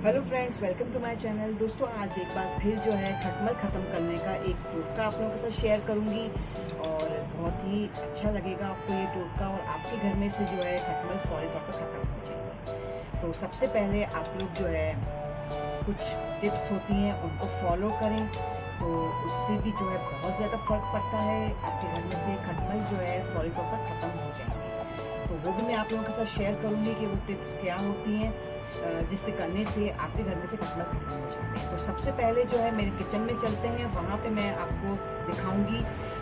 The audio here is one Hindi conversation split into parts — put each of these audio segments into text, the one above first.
Hello friends, welcome to my channel. दोस्तों, आज एक बार फिर जो है खटमल ख़त्म करने का एक टोटका आप लोगों के साथ शेयर करूंगी और बहुत ही अच्छा लगेगा आपको ये टोटका और आपके घर में से जो है खटमल फौरी तौर पर ख़त्म हो जाएंगे। तो सबसे पहले आप लोग जो है कुछ टिप्स होती हैं उनको फॉलो करें, तो उससे भी जो है बहुत ज़्यादा फ़र्क पड़ता है। आपके घर में से खटमल जो है फौरी तौर पर ख़त्म हो जाएंगे। तो वो भी मैं आप लोगों के साथ शेयर करूंगी कि वो टिप्स क्या होती हैं जिसके करने से आपके घर में से खटमल खत्म हो जाते हैं। तो सबसे पहले जो है मेरे किचन में चलते हैं, वहाँ पे मैं आपको दिखाऊंगी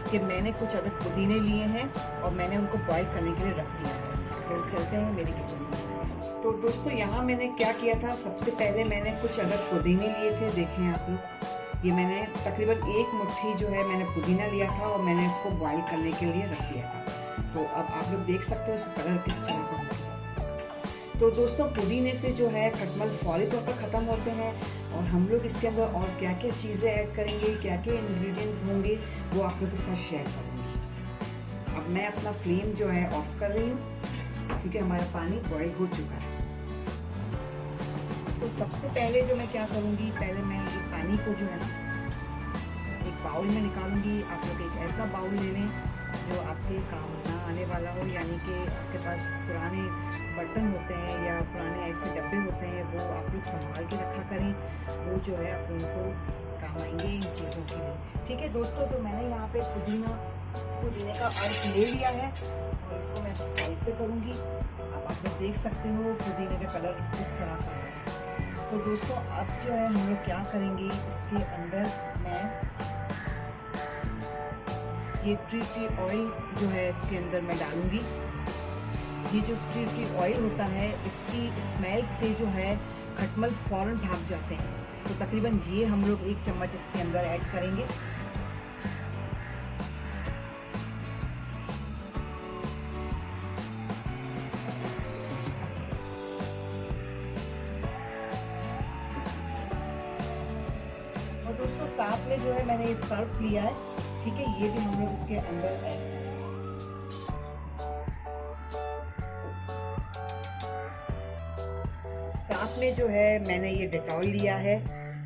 कि मैंने कुछ अदद पुदीने लिए हैं और मैंने उनको बॉईल करने के लिए रख दिया है। तो चलते हैं मेरे किचन में। तो दोस्तों, यहाँ मैंने क्या किया था, सबसे पहले मैंने कुछ अदद पुदीने लिए थे। देखें आप लोग, ये मैंने तकरीबन एक मुट्ठी जो है मैंने पुदीना लिया था और मैंने इसको बॉईल करने के लिए रख दिया था। तो अब आप लोग देख सकते हो इसका कलर किस तरह का है। तो दोस्तों, पुदीने से जो है खटमल फौरी तौर पर ख़त्म होते हैं और हम लोग इसके अंदर और क्या क्या चीज़ें ऐड करेंगे, क्या क्या इंग्रेडिएंट्स होंगे, वो आप लोग के साथ शेयर करूँगी। अब मैं अपना फ्लेम जो है ऑफ कर रही हूँ क्योंकि हमारा पानी बॉयल हो चुका है। तो सबसे पहले जो मैं क्या करूँगी, पहले मैं ये पानी को जो है ना एक बाउल में निकालूंगी। आप लोग एक ऐसा बाउल ले लें जो आपके काम ना आने वाला हो, यानी कि आपके पास पुराने बर्तन होते हैं या पुराने ऐसे डब्बे होते हैं, वो आप लोग संभाल के रखा करें। वो जो है आप लोगों को काम आएंगे इन चीज़ों के लिए। ठीक है दोस्तों, तो मैंने यहाँ पे पुदीने का अर्क ले लिया है और इसको मैं साइड पे करूँगी। अब आप लोग देख सकते हो पुदीने का कलर किस तरह का है। तो दोस्तों, अब जो है हम लोग क्या करेंगे, इसके अंदर मैं ये ट्री ऑयल जो है इसके अंदर मैं डालूंगी। ये जो ट्री ऑयल होता है, इसकी स्मेल से जो है खटमल फौरन भाग जाते हैं। तो तकरीबन ये हम लोग 1 चम्मच इसके अंदर ऐड करेंगे। और दोस्तों, साथ में जो है मैंने ये सर्फ लिया है, ठीक है, ये भी हम लोग इसके अंदर ऐड करेंगे। साथ में जो है मैंने ये डेटॉल लिया है,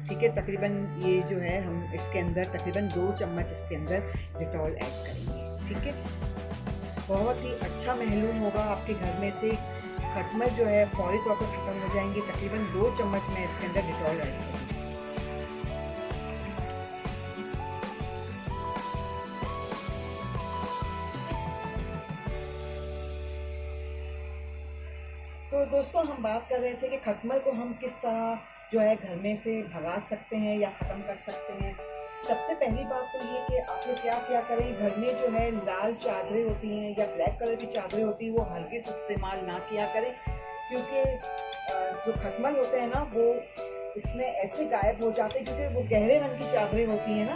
ठीक है, तकरीबन ये जो है हम इसके अंदर तकरीबन 2 चम्मच इसके अंदर डेटॉल ऐड करेंगे। ठीक है, बहुत ही अच्छा महलूम होगा आपके घर में से खटमल जो है फौरी तौर पर ख़त्म हो जाएंगे। तकरीबन 2 चम्मच मैं इसके अंदर डेटॉल ऐड करूँगी। तो दोस्तों, हम बात कर रहे थे कि खटमल को हम किस तरह जो है घर में से भगा सकते हैं या ख़त्म कर सकते हैं। सबसे पहली बात तो ये कि आप लोग क्या करें, घर में जो है लाल चादरें होती हैं या ब्लैक कलर की चादरें होती हैं, वो हरगिज़ इस्तेमाल ना किया करें, क्योंकि जो खटमल होते हैं ना वो इसमें ऐसे गायब हो जाते हैं, क्योंकि वो गहरे रंग की चादरें होती हैं ना,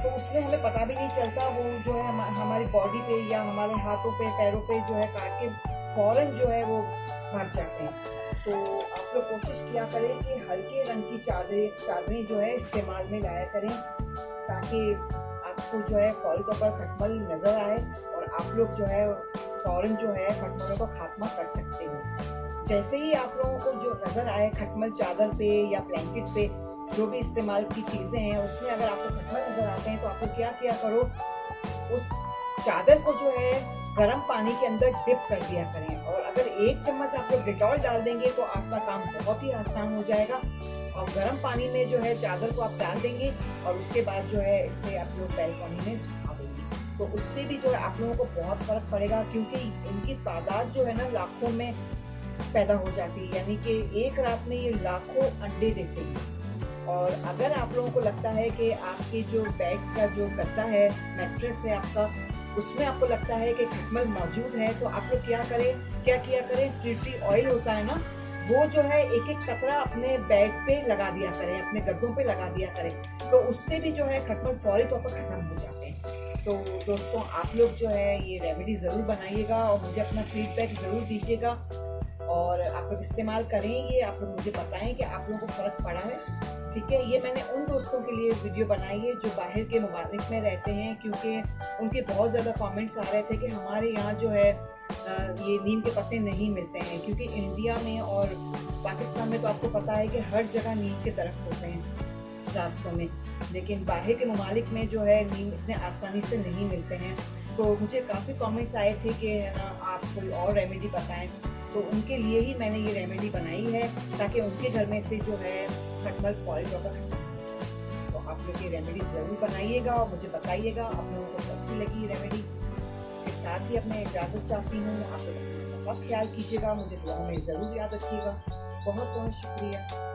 तो उसमें हमें पता भी नहीं चलता। वो जो है हमारी बॉडी पे या हमारे हाथों पे पैरों पे जो है काट के फौरन जो है वो भाग जाते हैं। तो आप लोग कोशिश किया करें कि हल्के रंग की चादरें जो है इस्तेमाल में लाया करें, ताकि आपको जो है फौरी तौर पर खटमल नज़र आए और आप लोग जो है फौरन जो है खटमलों को खात्मा कर सकते हो। जैसे ही आप लोगों को जो नज़र आए खटमल चादर पे या ब्लैंकेट पे, जो भी इस्तेमाल की चीज़ें हैं उसमें अगर आपको खटमल नज़र आते हैं, तो आप लोग क्या किया करो, उस चादर को जो है गर्म पानी के अंदर डिप कर दिया करें। और अगर 1 चम्मच आप लोग डेटॉल डाल देंगे तो आपका काम बहुत ही आसान हो जाएगा। और गर्म पानी में जो है चादर को आप डाल देंगे और उसके बाद जो है इससे आप लोग बैल्कनी में सुखा देंगे, तो उससे भी जो है आप लोगों को बहुत फ़र्क पड़ेगा, क्योंकि इनकी तादाद जो है ना लाखों में पैदा हो जाती है, यानी कि एक रात में ये लाखों अंडे देते हैं। और अगर आप लोगों को लगता है कि आपके जो बेड का जो गद्दा है, मैट्रेस है आपका, उसमें आपको लगता है कि खटमल मौजूद है, तो आप लोग क्या किया करें, ट्री ऑयल होता है ना, वो जो है एक कतरा अपने बेड पे लगा दिया करें, अपने गद्दों पे लगा दिया करें, तो उससे भी जो है खटमल फौरी तौर पर ख़त्म हो जाते हैं। तो दोस्तों, आप लोग जो है ये रेमेडी ज़रूर बनाइएगा और मुझे अपना फीडबैक ज़रूर दीजिएगा। और आप लोग इस्तेमाल करें ये, आप लोग मुझे बताएं कि आप लोगों को फ़र्क पड़ा है। ठीक है, ये मैंने उन दोस्तों के लिए वीडियो बनाई है जो बाहर के ममालिक में रहते हैं, क्योंकि उनके बहुत ज़्यादा कमेंट्स आ रहे थे कि हमारे यहाँ जो है ये नीम के पत्ते नहीं मिलते हैं, क्योंकि इंडिया में और पाकिस्तान में तो आपको पता है कि हर जगह नीम के दरख्त होते हैं रास्तों में, लेकिन बाहर के ममालिक में जो है नीम इतने आसानी से नहीं मिलते हैं। तो मुझे काफ़ी कमेंट्स आए थे कि आप कोई और रेमेडी बताएं, तो उनके लिए ही मैंने ये रेमेडी बनाई है, ताकि उनके घर में से जो है खटमल फॉल होगा। तो आप लोग ये रेमेडी ज़रूर बनाइएगा और मुझे बताइएगा आप लोगों को कैसी लगी रेमेडी। इसके साथ ही अपने इजाज़त चाहती हूँ, आप लोग बहुत ख्याल कीजिएगा, मुझे दुआ में ज़रूर याद रखिएगा। बहुत बहुत शुक्रिया।